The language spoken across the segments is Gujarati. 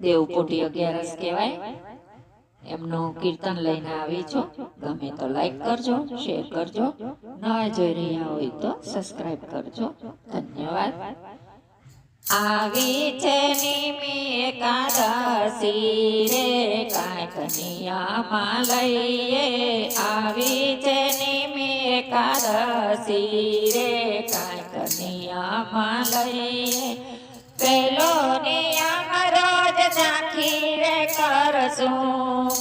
દેવપોઢી 11 કહેવાય. એમનું કીર્તન લઈને આવી છું. ગમે તો લાઈક કરજો, શેર કરજો, નવા જોઈ રહ્યા હોય તો સબસ્ક્રાઇબ કરજો. ધન્યવાદ. આવી છે નિમી એકાદશી રે, કાંઈક નિયમમાં લઈએ. આવી છે નિમી એકાદશી રે, કાંઈક નિયમમાં લઈએ. પેલો નિયમ રોજ ઝાંખી રે કરશું,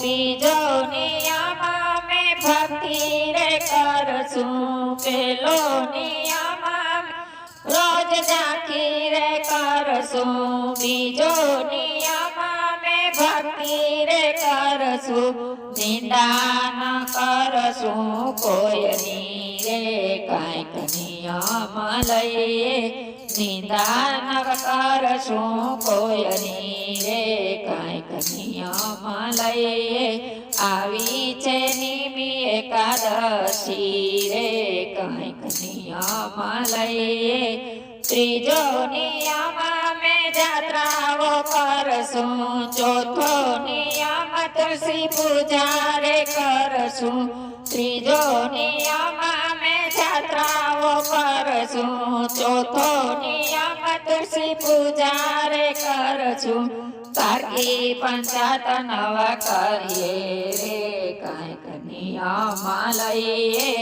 બીજો નિયમ અમે ભક્તિ રે કરશું. પેલો નિયમ રોજ ઝાંખી રે કરશું, બીજો નિયમ અમે ભક્તિ રે કરશું. નિંદા ન કરશું કોઈની રે, કાંઈક નિયમ લઈએ. નિંદા ન કરશું કોઈની રે, કાંઈક નિયમ લઈએ. આવી છે નિમી એકાદશી રે, કાંઈક નિયમ લઈએ. ત્રીજો નિયમ અમે જાત્રાઓ કરશું, ચોથો નિયમ તુલસી પૂજા રે કરશું. ત્રીજો નિયમ અમે જાત્રાઓ કરશું, ચોથો નિયમ તુલસી પૂજા રે કરશું. પારકી પંચાત નવા કરીએ રે, કાંઈક નિયમ લઈએ.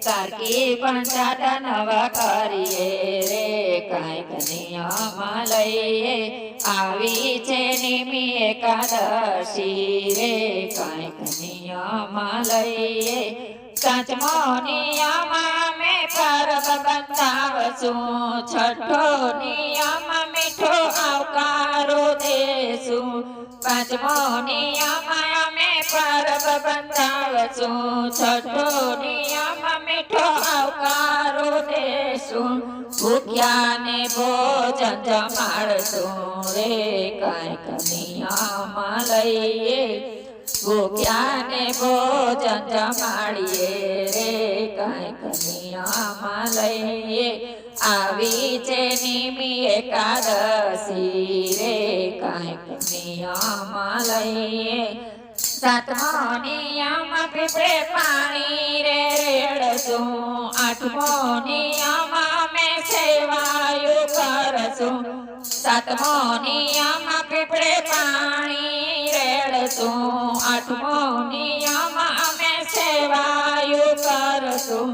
પારકી પંચાત નવા કરીએ રે, કાંઈક નિયમ લઈએ. આવી છે નિમી એકાદશી રે, કાંઈક નિયમ લઈએ. પાંચમો નિયમ અમે પરબ બંધાવશું, છઠ્ઠો નિયમ મીઠો આવકારો દેશું. પાંચમો નિયમ અમે પરબ બંધાવશું, છઠ્ઠો નિયમ મીઠો આવકારો દેશું. ભૂખ્યાને ભોજન જમાડશું રે, કાંઈક નિયમ લઈએ. ભૂખ્યાને ભોજન જમાડીએ રે, કાંઈક નિયમ લઈએ. આવી છે નિમી એકાદશી રે, કાંઈક નિયમ લઈએ. સાતમો નિયમ પીપળે પાણી રે રેડશું, આઠમો નિયમ અમે સેવાયું કરશું. સાતમો નિયમ પીપળે પાણી રેડશું, આઠમો નિયમ અમે સેવાયું કરશું.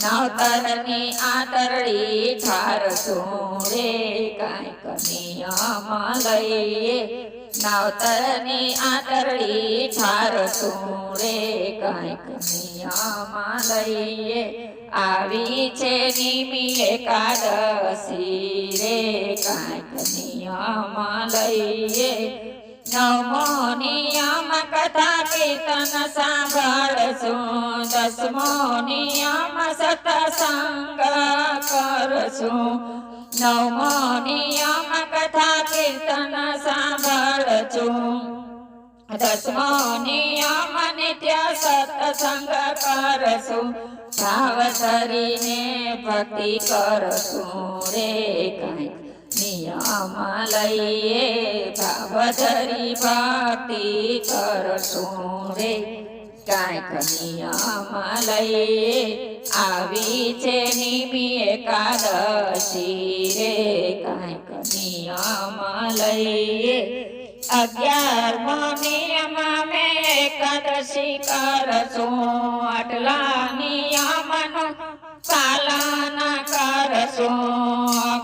નવતરની આતરડી ઠારશું રે, કાંઈક નિયમ લઈએ. નવતરની આતરડી ઠારશું રે, કાંઈક નિયમ લઈએ. આવી છે નિમી એકાદશી રે, કાંઈક નિયમ લઈએ. નવમો નિયમ કથા કીર્તન સાંભળશું, દસમો નિયમ સત્સંગ કરશું. નવમો નિયમ કથા કીર્તન સાંભળશું, દસમો નિયમ નિત્ય સત્સંગ કરશું. ભાવ ધરીને ભક્તિ કરશું રે, કાંઈક નિયમ લઈએ. ભાવ ધરી ભક્તિ કરશું રે, કાંઈક નિયમ લઈએ. આવી છે નિમી એકાદશી રે, કાંઈક નિયમ લઈએ. 11મો નિયમ અમે એકાદશી કરશું, આટલા નિયમનું પાલન કરશું.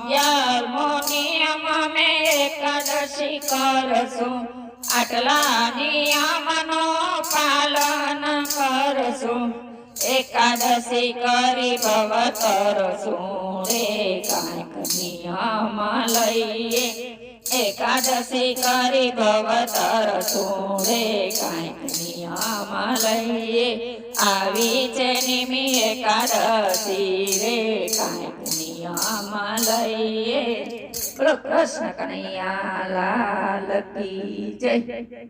11મો નિયમ અમે એકાદશી કરશું, આટલા નિયમનું પાલન કરશું. એકાદશી કરી ભવ તરશું રે, કાંઈક નિયમ લઈએ. એકાદશી કરી ભવ તરશું રે, કાંઈક નિયમ લઈએ. આવી છે નિમી એકાદશી રે, કાંઈક નિયમ લઈએ. બોલો કૃષ્ણ કનૈયા લાલ કી જય.